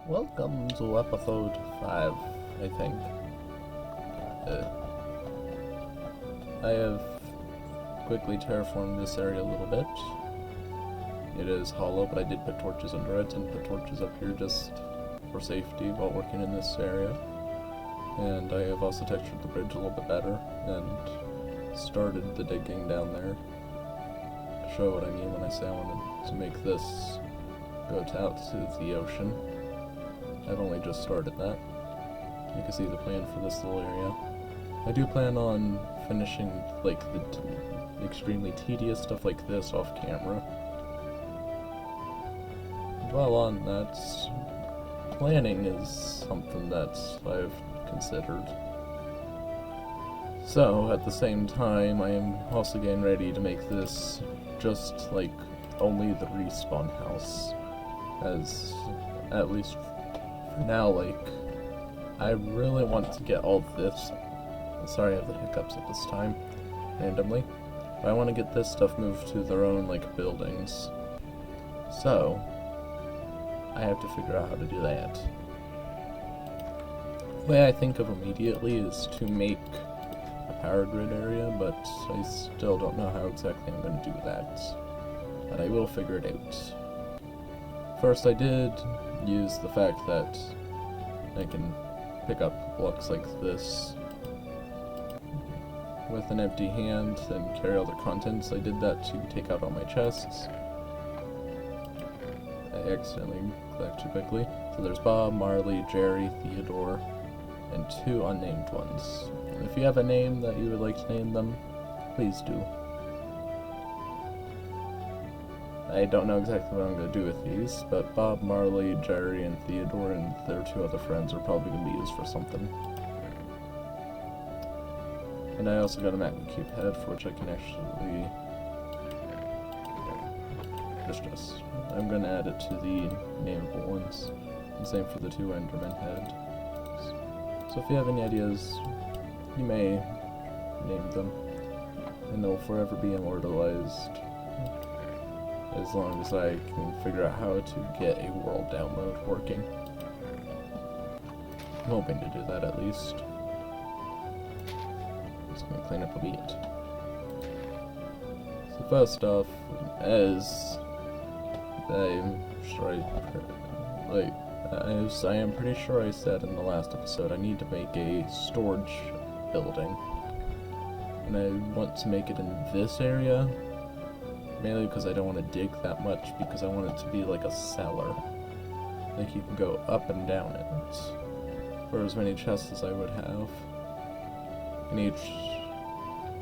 Welcome to episode 5, I think. I have quickly terraformed this area a little bit. It is hollow, but I did put torches under it, and put torches up here just for safety while working in this area. And I have also textured the bridge a little bit better, and started the digging down there. To show what I mean when I say I wanted to make this go out to the ocean. I've only just started that. You can see the plan for this little area. I do plan on finishing like the extremely tedious stuff like this off camera. While on that, planning is something that I've considered. So, at the same time, I am also getting ready to make this just like only the respawn house. As, at least for now, like, I really want to get all this. Sorry, I have the hiccups at this time, randomly. But I want to get this stuff moved to their own, like, buildings. So, I have to figure out how to do that. The way I think of immediately is to make a power grid area, but I still don't know how exactly I'm going to do that. But I will figure it out. First, I did use the fact that I can pick up blocks like this with an empty hand and carry all the contents. I did that to take out all my chests. I accidentally clicked too quickly. So there's Bob, Marley, Jerry, Theodore, and 2 unnamed ones. If you have a name that you would like to name them, please do. I don't know exactly what I'm going to do with these, but Bob, Marley, Jerry, and Theodore and their 2 other friends are probably going to be used for something. And I also got a magma cube head, for which I can actually... I'm going to add it to the nameable ones. And same for the 2 Enderman heads. So if you have any ideas, you may name them. And they'll forever be immortalized. As long as I can figure out how to get a world download working. I'm hoping to do that at least. Just gonna clean up a bit. So first off, as I'm pretty sure I said in the last episode, I need to make a storage building. And I want to make it in this area. Mainly because I don't want to dig that much, because I want it to be like a cellar. Like you can go up and down it. For as many chests as I would have. And each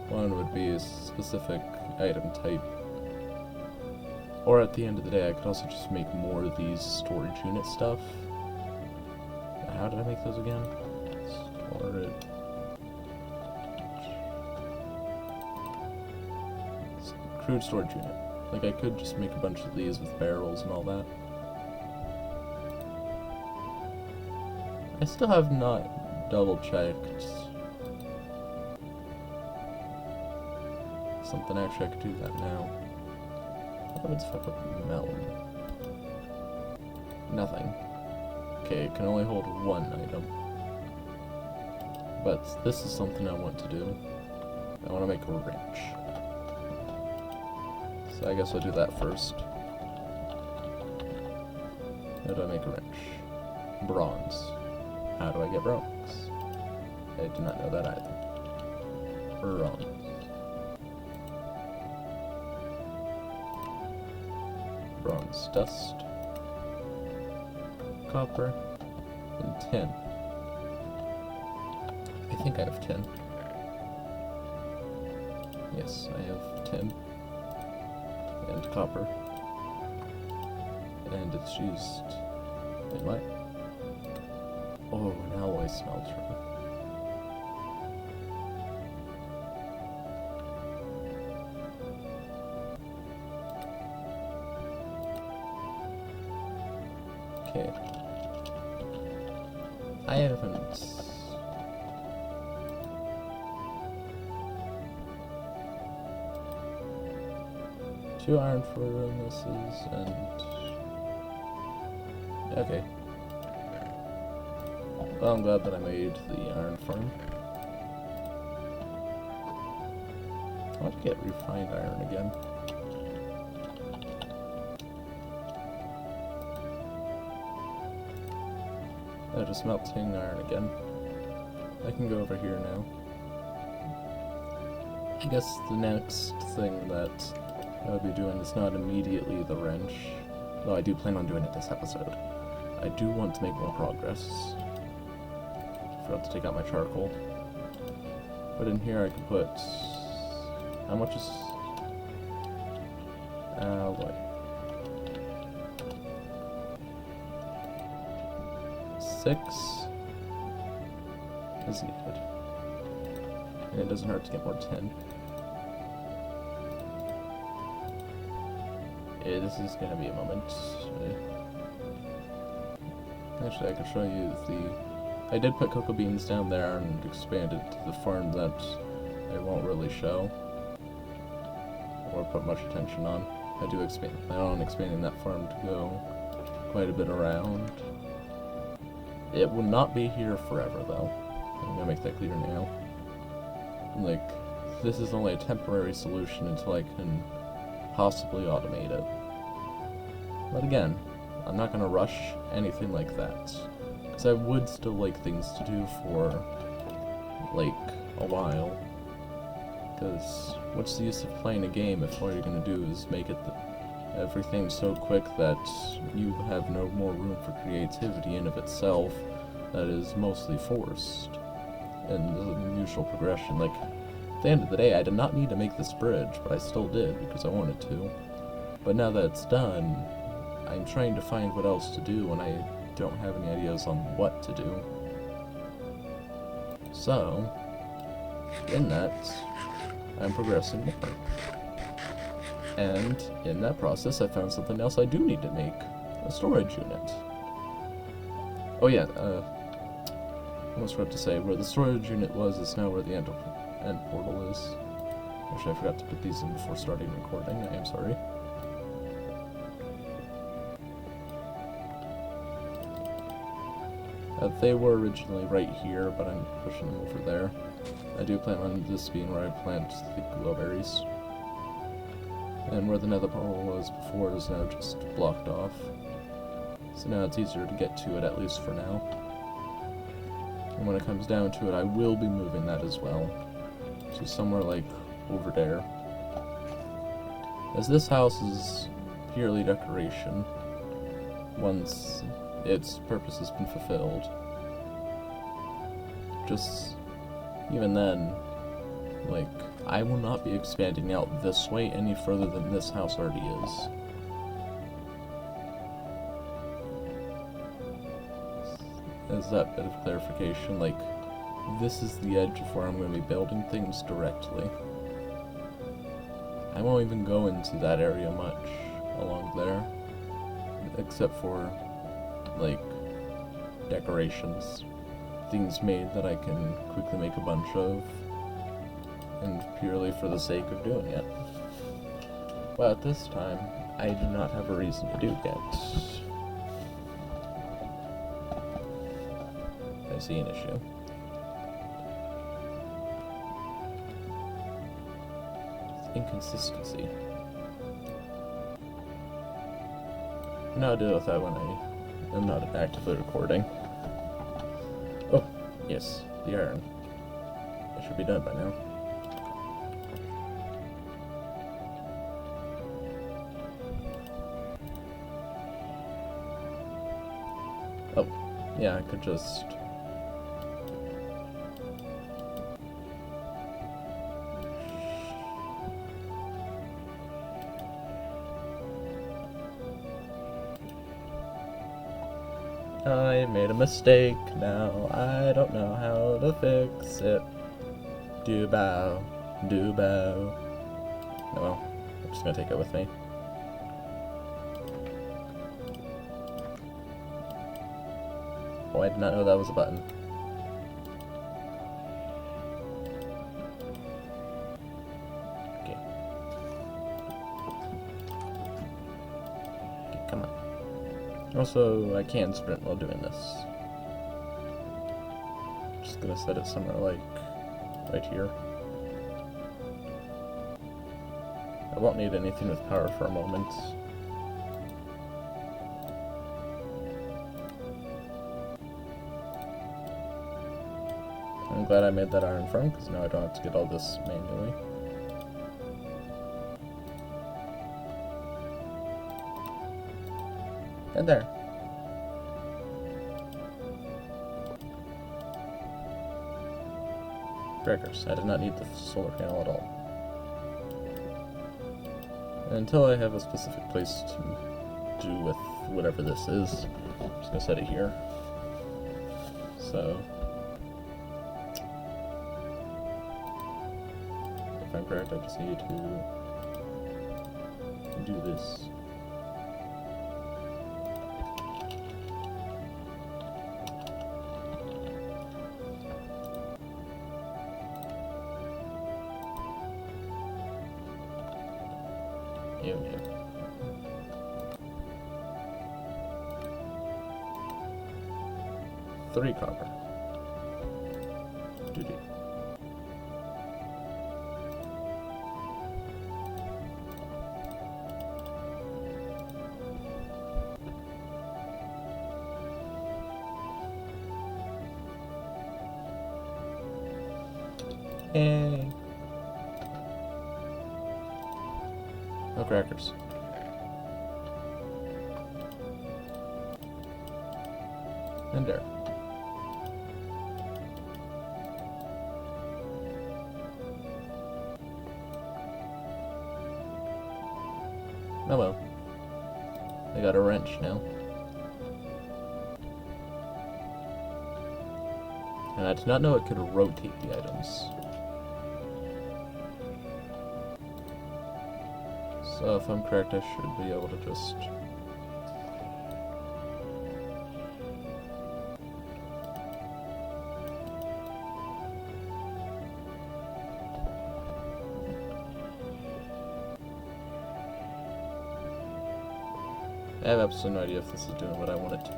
one would be a specific item type. Or at the end of the day, I could also just make more of these storage unit stuff. How did I make those again? Storage. Crude storage unit. Like, I could just make a bunch of these with barrels and all that. I still have not double-checked something. Actually, I could do that now. What happens if I put melon? Nothing. Okay, it can only hold 1 item. But this is something I want to do. I want to make a wrench. So I guess I'll do that first. How do I make a wrench? Bronze. How do I get bronze? I did not know that either. Bronze. Bronze dust. Copper. And tin. I think I have tin. Yes, I have tin. And copper. And it's used in what? Oh, an alloy smelter. Okay. I haven't... Two iron furnaces and... Okay. Well, I'm glad that I made the iron farm. I want to get refined iron again. Just melting iron again. I can go over here now. I guess the next thing that I'll be doing is not immediately the wrench, though I do plan on doing it this episode. I do want to make more progress. Forgot to take out my charcoal. But in here I can put... How much is... what? 6 is needed. And it doesn't hurt to get more tin. Yeah, this is gonna be a moment. Actually, I could show you the... I did put cocoa beans down there and expanded the farm that I won't really show or put much attention on. I do plan on expanding that farm to go quite a bit around. It will not be here forever, though. I'm gonna make that clear now. Like, this is only a temporary solution until I can possibly automate it. But again, I'm not gonna rush anything like that, because I would still like things to do for, like, a while. Because what's the use of playing a game if all you're gonna do is make it everything so quick that you have no more room for creativity in of itself that is mostly forced in the usual progression. Like, at the end of the day, I did not need to make this bridge, but I still did because I wanted to. But now that it's done, I'm trying to find what else to do and I don't have any ideas on what to do. So, in that, I'm progressing more. And in that process, I found something else I do need to make. A storage unit. Oh yeah, I almost forgot to say, where the storage unit was is now where the end portal is. Actually, I forgot to put these in before starting recording. I am sorry. They were originally right here, but I'm pushing them over there. I do plan on this being where I plant the blueberries. And where the nether portal was before is now just blocked off. So now it's easier to get to it, at least for now. And when it comes down to it, I will be moving that as well. So somewhere like over there. As this house is purely decoration, once its purpose has been fulfilled. Just, even then, like, I will not be expanding out this way any further than this house already is. As that bit of clarification, like, this is the edge of where I'm going to be building things directly. I won't even go into that area much along there, except for, like, decorations. Things made that I can quickly make a bunch of, and purely for the sake of doing it. Well, at this time, I do not have a reason to do yet. I see an issue. Inconsistency. No, I'll deal with that when I am not actively recording. Oh, yes, the iron. It should be done by now. Oh, yeah, I could just... I made a mistake, now I don't know how to fix it. Do-bow, do-bow. Oh well, I'm just gonna take it with me. Oh, I did not know that was a button. Okay. Okay, come on. Also, I can sprint while doing this. Just gonna set it somewhere like right here. I won't need anything with power for a moment. I'm glad I made that iron farm, because now I don't have to get all this manually. And there. Breakers. I did not need the solar panel at all. Until I have a specific place to do with whatever this is, I'm just gonna set it here. So, if I'm correct, I just need to do this. Yeah. 3 copper. Duty. Yay. No crackers. And there. Oh well. I got a wrench now. And I did not know it could rotate the items. So if I'm correct, I should be able to just... I have absolutely no idea if this is doing what I want it to.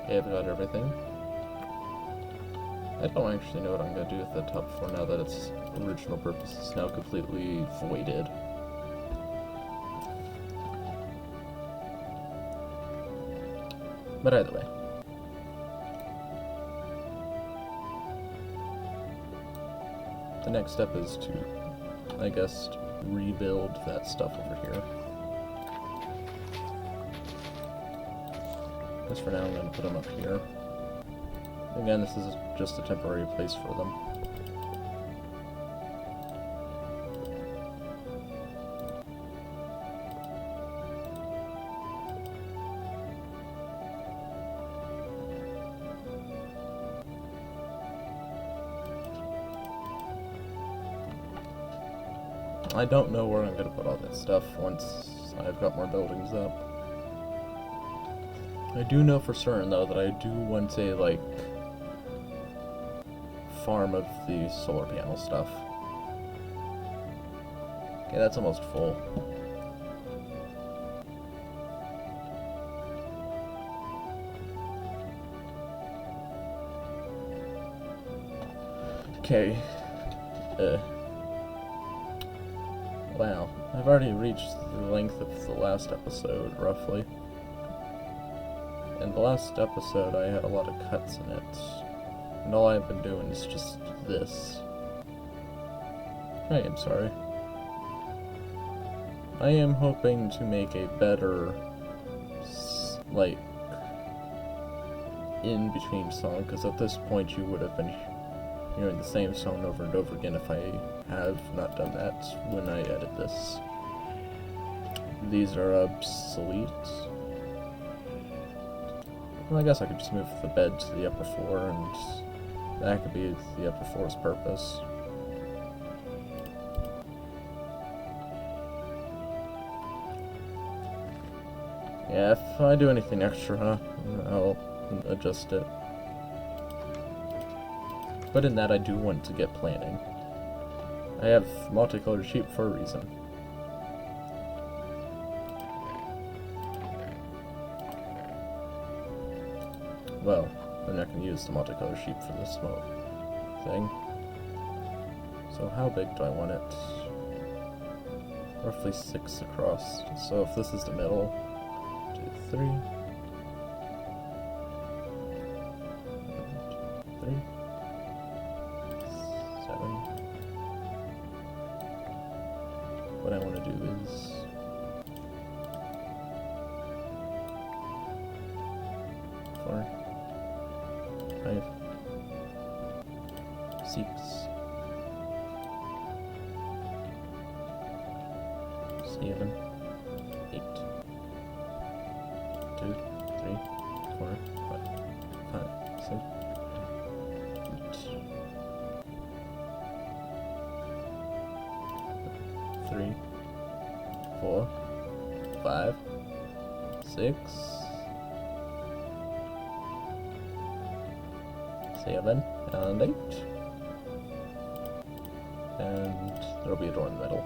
Okay, I've got everything. I don't actually know what I'm going to do with the top floor now that its original purpose is now completely voided. But either way. The next step is to, I guess, rebuild that stuff over here. Because for now I'm going to put them up here. Again, this is just a temporary place for them. I don't know where I'm going to put all that stuff once I've got more buildings up. I do know for certain, though, that I do want a, like, farm of the solar panel stuff. Okay, that's almost full. Okay. Wow. I've already reached the length of the last episode, roughly. In the last episode, I had a lot of cuts in it. And all I've been doing is just this. I am sorry. I am hoping to make a better, like, in-between song, because at this point you would have been hearing the same song over and over again if I have not done that when I edit this. These are obsolete. Well, I guess I could just move the bed to the upper floor, and that could be the upper floor's purpose. Yeah, if I do anything extra, I'll adjust it. But in that, I do want to get planning. I have multicolored sheep for a reason. Well, I'm not going to use the multicolored sheep for this thing. So how big do I want it? Roughly 6 across. So if this is the middle, 2, 3. 3. 7. What I want to do is 4, 5, 6, 7, 8, 2, 3, 4, 5, 6, 3, 4, 5, 6, 7, and 8. And there'll be a door in the middle.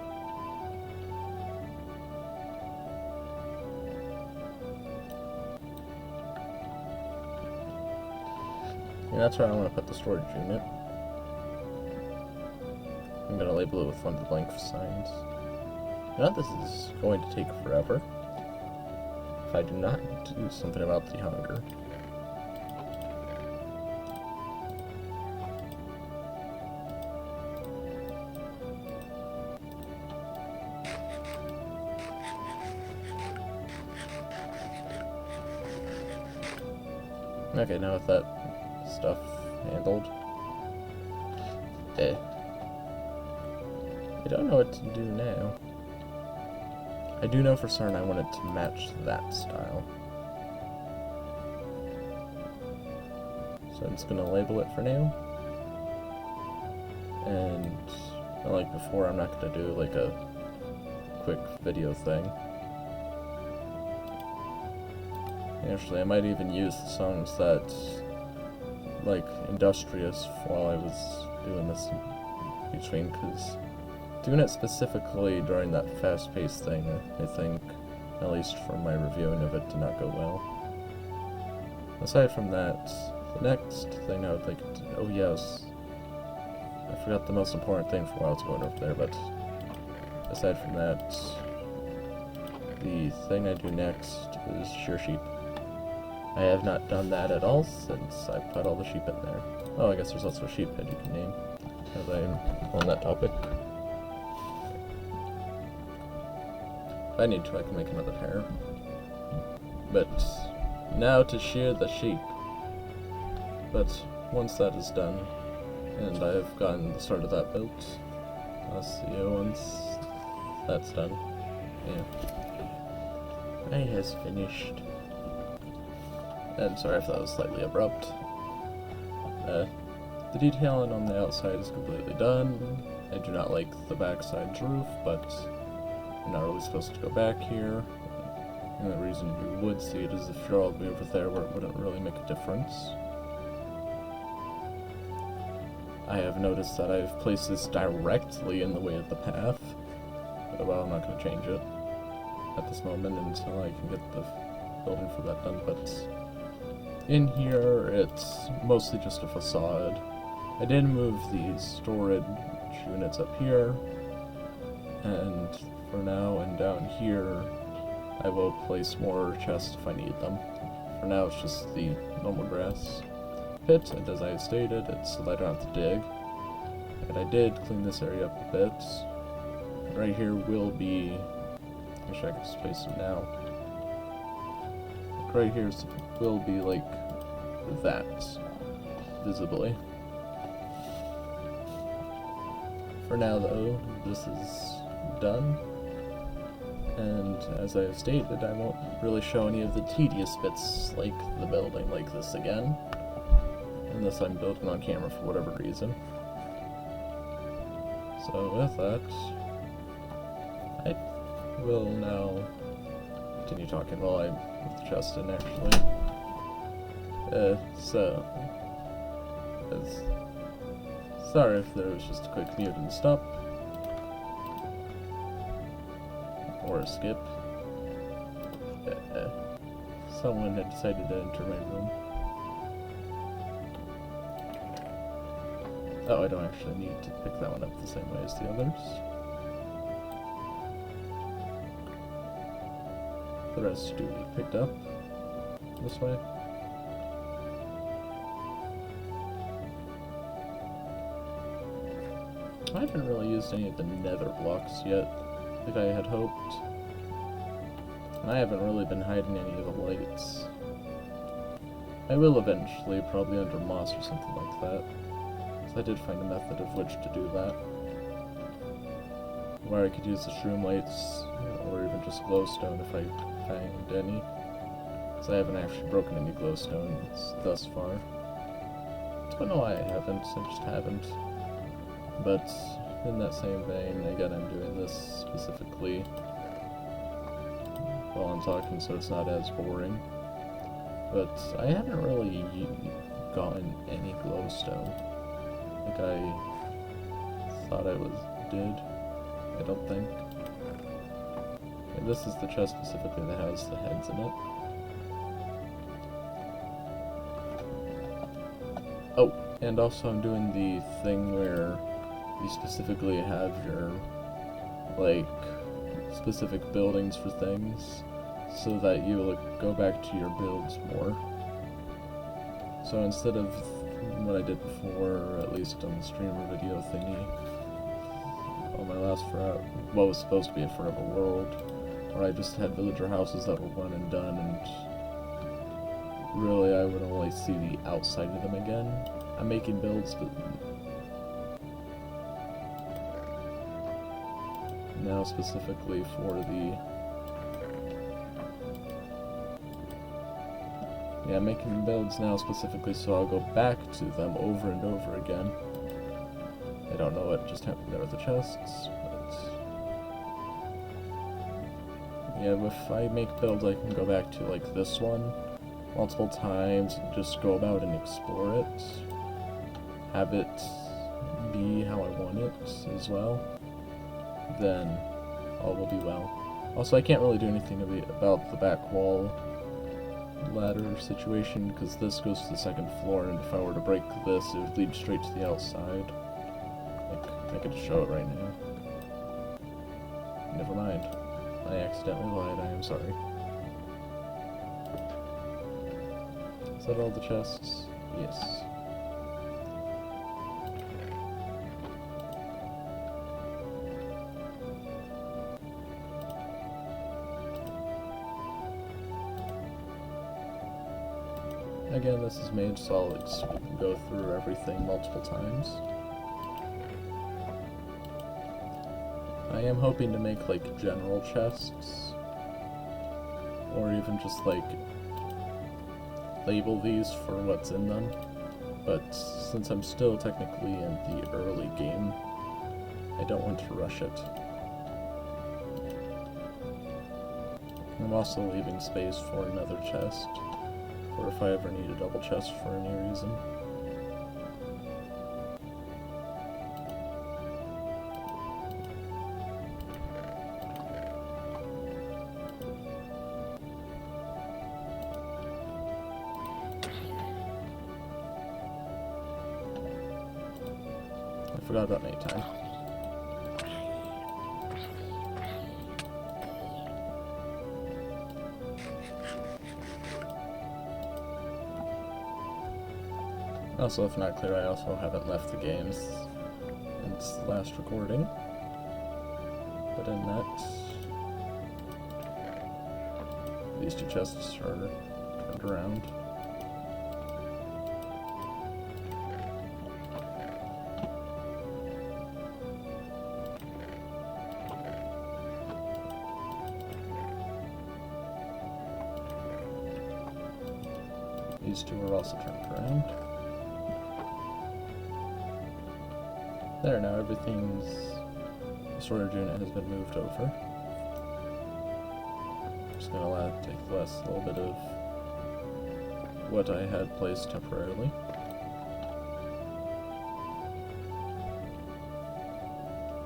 And that's where I want to put the storage unit. I'm going to label it with one of the blank signs. Now this is going to take forever if I do not do something about the hunger. Okay, now with that stuff handled, I don't know what to do now. I do know for certain I want it to match that style. So I'm just going to label it for now. And like before, I'm not going to do like a quick video thing. Actually, I might even use the songs that like industrious while I was doing this between, because doing it specifically during that fast-paced thing, I think, at least from my reviewing of it, did not go well. Aside from that, the next thing I would like to... Oh yes, I forgot the most important thing for while I was going over there, but aside from that, the thing I do next is shear sheep. I have not done that at all since I put all the sheep in there. Oh, I guess there's also a sheep head you can name, as I'm on that topic. If I need to, I can make another pair. But now to shear the sheep. But once that is done, and I've gotten the start of that built, I'll see you once that's done. Yeah. I has finished. And sorry if that was slightly abrupt. The detailing on the outside is completely done. I do not like the backside's roof, but you're not really supposed to go back here. And the reason you would see it is if you're all the way over there where it wouldn't really make a difference. I have noticed that I've placed this directly in the way of the path. But well, I'm not going to change it at this moment until I can get the building for that done, but in here, it's mostly just a facade. I did move these storage units up here, and for now and down here, I will place more chests if I need them. For now, it's just the normal grass pit, and as I stated, it's so that I don't have to dig. And I did clean this area up a bit. And right here will be... Actually, I can just place them now. Right here will be like that, visibly. For now though, this is done, and as I have stated, I won't really show any of the tedious bits like the building like this again, unless I'm building on camera for whatever reason. So with that, I will now continue talking while I'm with the chest in, actually. Sorry if there was just a quick mute and stop. or a skip. Someone had decided to enter my room. Oh, I don't actually need to pick that one up the same way as the others. The rest do be picked up this way. I haven't really used any of the nether blocks yet, like I had hoped. And I haven't really been hiding any of the lights. I will eventually, probably under moss or something like that. So I did find a method of which to do that. Where I could use the shroom lights, or even just glowstone if I find any. Because I haven't actually broken any glowstones thus far. I don't know why I haven't, I just haven't. But in that same vein, again, I'm doing this specifically while I'm talking so it's not as boring. But I haven't really gotten any glowstone like I thought I did. I don't think. And this is the chest specifically that has the heads in it. Oh, and also I'm doing the thing where you specifically have your, like, specific buildings for things, so that you will go back to your builds more. So instead of what I did before, or at least on the streamer video thingy, on my last what was supposed to be a forever world, where I just had villager houses that were one and done, and really I would only see the outside of them again. I'm making builds now specifically for the... Yeah, I'm making builds now specifically so I'll go back to them over and over again. I don't know what just happened there with the chests, but... Yeah, if I make builds I can go back to, like, this one multiple times and just go about and explore it. Have it be how I want it as well. Then all will be well. Also, I can't really do anything about the back wall ladder situation, because this goes to the second floor, and if I were to break this, it would lead straight to the outside. Like, I could show it right now. Never mind. I accidentally lied, I am sorry. Is that all the chests? Yes. Again, this is made solid, so we can go through everything multiple times. I am hoping to make, like, general chests, or even just, like, label these for what's in them, but since I'm still technically in the early game, I don't want to rush it. I'm also leaving space for another chest, or if I ever need a double chest for any reason. I forgot about nighttime. Also, if not clear, I also haven't left the game since last recording. But in that, these two chests are turned around. These two are also turned around. There, now everything's... the storage unit has been moved over. Just gonna take the last little bit of what I had placed temporarily.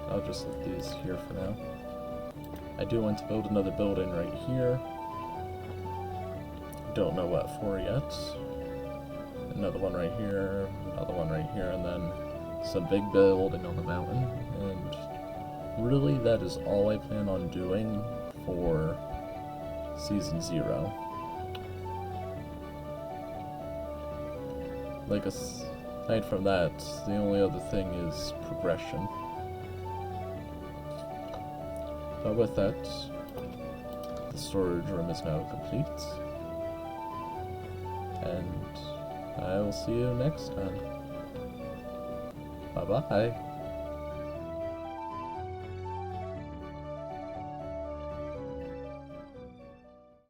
I'll just leave these here for now. I do want to build another building right here. Don't know what for yet. Another one right here, another one right here, and then some big building on the mountain. And really, that is all I plan on doing for Season 0. Like, aside from that, the only other thing is progression. But with that, the storage room is now complete. And I will see you next time. Bye-bye.